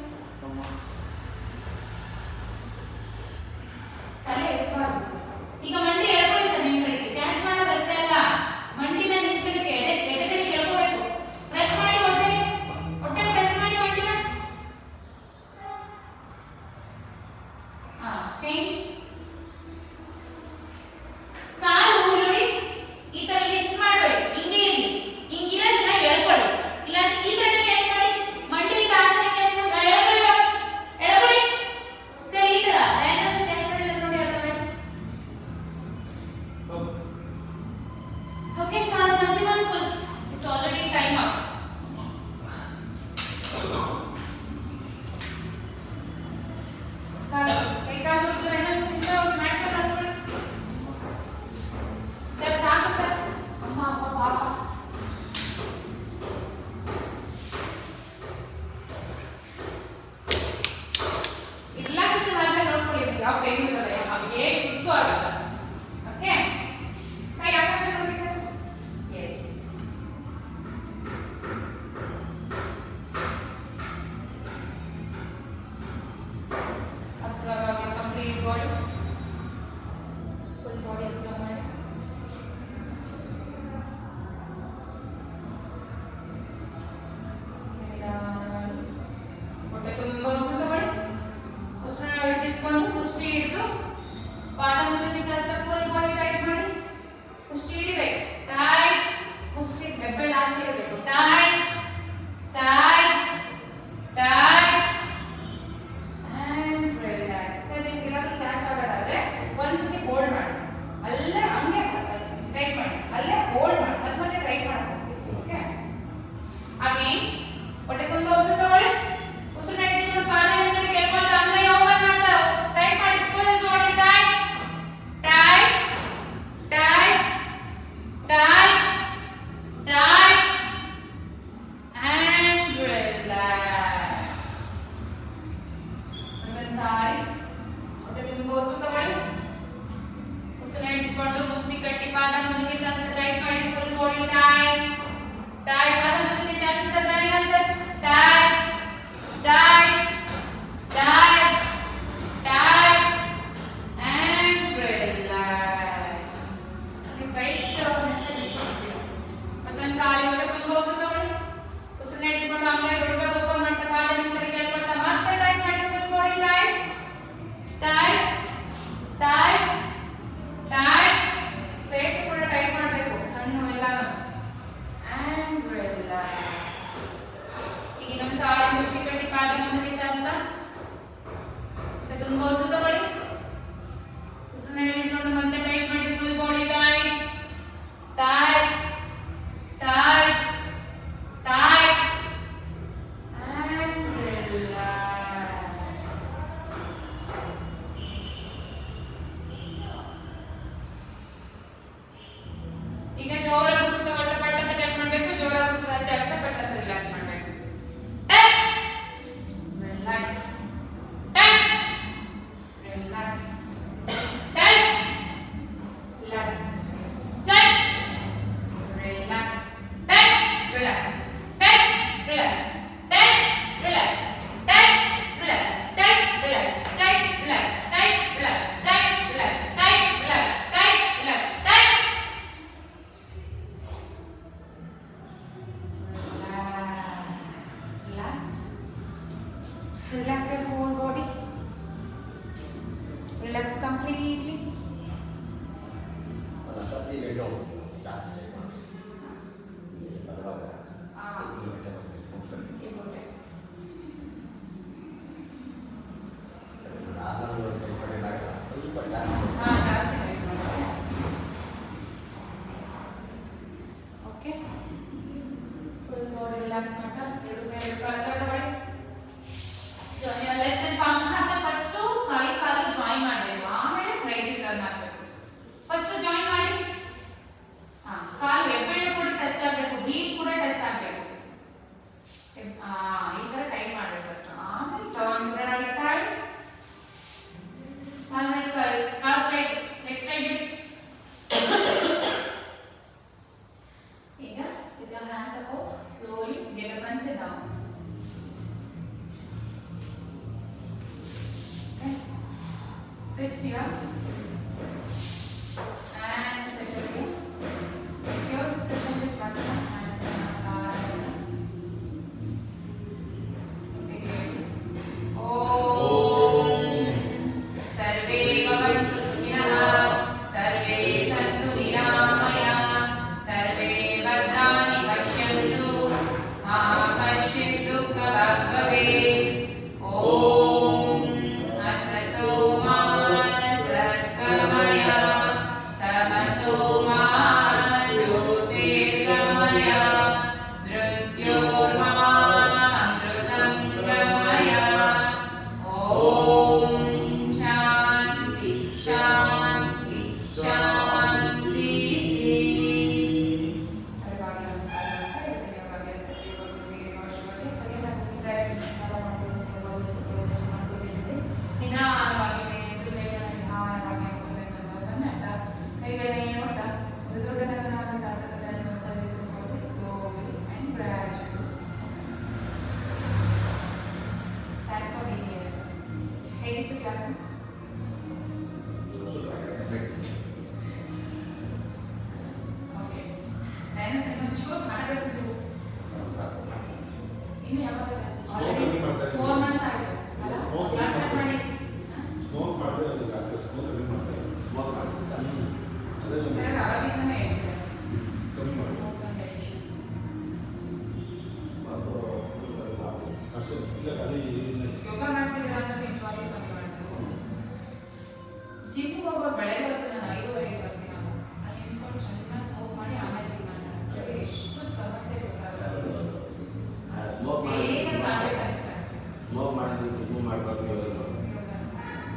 [SPEAKER 1] ತುಂಬಾ ಉಸಿರು ತಗೊಳ್ಳಿ. ಉಸಿರನ್ನ ಇಟ್ಕೊಂಡು ಮತ್ತೆ ಟೈಟ್ ಮಾಡಿ. Full body tight tight tight tight and relax. ಈಗ ಜೋರಾಗಿ ಉಸಿರು ತಗೊಳ್ತಾ ಪಟ್ಟ ಟೈಟ್ ಮಾಡಬೇಕು. ಜೋರಾಗಿ ಉಸಿರು ಆಚೆ ಆಗ್ತಾ ಪಟ್ಟ ರಿಲ್ಯಾಕ್ಸ್ ಮಾಡಬೇಕು. Tight relax tight relax tight relax tight relax tight relax tight relax tight relax tight relax tight relax tight relax tight relax tight relax tight relax tight relax tight relax. Relax your whole body. Relax completely.
[SPEAKER 3] ಒಂದ್ಸತಿ late ಹೋಗ್ತೀವಿ ಜಾಸ್ತಿ time ಮಾಡಿ ಬರುವಾಗ ಸ್ವಲ್ಪ ಜಾಸ್ತಿ
[SPEAKER 1] Okay. Full body relax ಮಾಡ್ತಾ ಎರಡು ಕೈ ತಗೊಳ್ಳಿ. Join your legs and palms. First ಕೈ ಕಾಲು ಜಾಯಿನ್ ಮಾಡಬೇಕು, ಆಮೇಲೆ ರೈಟ್ ಟರ್ನ್ ಮಾಡಬೇಕು. ಫಸ್ಟ್ ಜಾಯಿನ್ ಮಾಡಿ. ಕಾಲು ಹೆಬ್ಬೆರಳು ಕೂಡ ಟಚ್ ಆಗಬೇಕು, ಹೀಲ್ ಕೂಡ ಟಚ್ ಆಗಬೇಕು. ಈ ತರ ಟೈಟ್ ಮಾಡಬೇಕು ಫಸ್ಟ್. ಆಮೇಲೆ turn to the right side. ಕಾಲು ಸ್ಟ್ರೈಟ್, ನೆಕ್ಸ್ಟ್ ಸೈಡ್ ಬಿಡಿ. ಈಗ with your hands up, slowly get up and sit down. Okay. Sit here and sit here. Close the session with one hand. Hands namaskar. Okay. Om Sarve Bhavantu Sukhinaः. Sarve Santu Niramayah. Sarve Bhadrani Pashyantu. Ma Kashchit Dukkha Bhaveत्. Om Asato Ma Satgamaya. Tamaso Ma Jyotirgamaya. Mrityorma Amrutam Gamaya. Om Shanti Shanti Shanti. ನಿಧಾನವಾಗಿ ಕೈಗಳನ್ನ ನೋಡ್ತಾ ಒಂದು ದೊಡ್ಡ ಸಾಧಕಗಳನ್ನು ನೋಡ್ತಾ slowly and gradually. Thanks for being here, sir. ಹೇಗಿತ್ತು class? Okay. ಡೈನಸ್ ಒಂಚೂರು ಮಾಡಬೇಕು. ಇನ್ನು ಯಾವಾಗ ಸರ್?
[SPEAKER 2] Smoke ಕಮ್ಮಿ ಮಾಡ್ತಾ ಇದ್ದೀನಿ.
[SPEAKER 1] 4 months ಆಗಿದೆ.
[SPEAKER 2] Smoke
[SPEAKER 1] ಕ್ಲಾಸ್ ಸ್ಟಾರ್ಟ್ ಮಾಡಿ.
[SPEAKER 2] ಸ್ಮೋಕ್ ಮಾಡದೆ ಅದು ರಾತ್ರಿ ಸ್ಮೋಕ್ ಕಮ್ಮಿ ಮಾಡ್ತಾ ಇದ್ದೀನಿ.
[SPEAKER 3] ಸ್ಮೋಕ್ ಮಾಡ್ತಿದ್ದ
[SPEAKER 2] ಅದೇ
[SPEAKER 1] ಸರ್ ಆವಾಗಿಂದನೇ ಹೇಳ್ತಿದ್ದಾರೆ.
[SPEAKER 2] ಕಮ್ಮಿ ಮಾಡಿ
[SPEAKER 1] Smoke and addiction.
[SPEAKER 2] ಅಷ್ಟೇ ಇಲ್ಲ ಖಾಲಿ
[SPEAKER 1] ಯೋಗ ಮಾಡ್ತಿದ್ದೀರಾ ಅಂದ್ರೆ ನಿಜವಾಗ್ಲೂ ಕಮ್ಮಿ ಮಾಡ್ತೀವಿ ಸರ್. ಜಿಮ್ ಹೋಗೋ ಬೆಳಗ್ಗೆ ಹೊತ್ತು ನಾನು 5:30 ಬರ್ತೀನಿ. ನಾನು ಅಲ್ಲಿ ನಿಂತ್ಕೊಂಡು ಚೆನ್ನಾಗಿ ಸ್ಮೋಕ್ ಮಾಡಿ ಆಮೇಲೆ ಜಿಮ್ ಮಾಡ್ತೀನಿ. ಎಷ್ಟು ಸಮಸ್ಯೆ ಗೊತ್ತಾಗಲ್ಲ.
[SPEAKER 3] ಸ್ಮೋಕ್
[SPEAKER 1] ಬೇಗ ಕಾಲೇ ಕಷ್ಟ.
[SPEAKER 3] ಸ್ಮೋಕ್ ಮಾಡಿದ್ರೆ ರಿಮೂವ್ ಮಾಡಬೇಕು
[SPEAKER 1] ಯೋಗ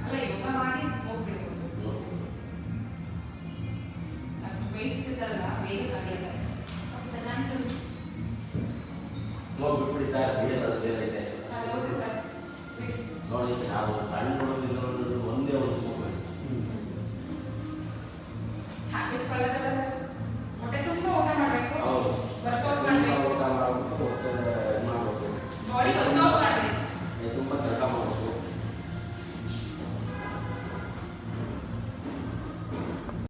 [SPEAKER 1] ಅಲ್ಲ, ಯೋಗ ಮಾಡಿ ಸ್ಮೋಕ್ ಬಿಡ್ಬೋದು. ಅದು ವೇಟ್ಸ್ ಇದ್ದಲ್ಲ ಬೇಗ ಕಡಿಯೋದು ಅಷ್ಟೇ. ಚೆನ್ನಾಗಿ
[SPEAKER 3] ಸ್ಮೋಕ್ ಬಿಟ್ಬಿಡಿ ಸರ್, ಬೇರೆ ಬರೋದು ಬೇರೆ ಇದೆ
[SPEAKER 1] ಹೌದು ಸರ್.
[SPEAKER 3] ನೋಡಿ ನಾವು ಸಣ್ಣ ಹುಡುಗ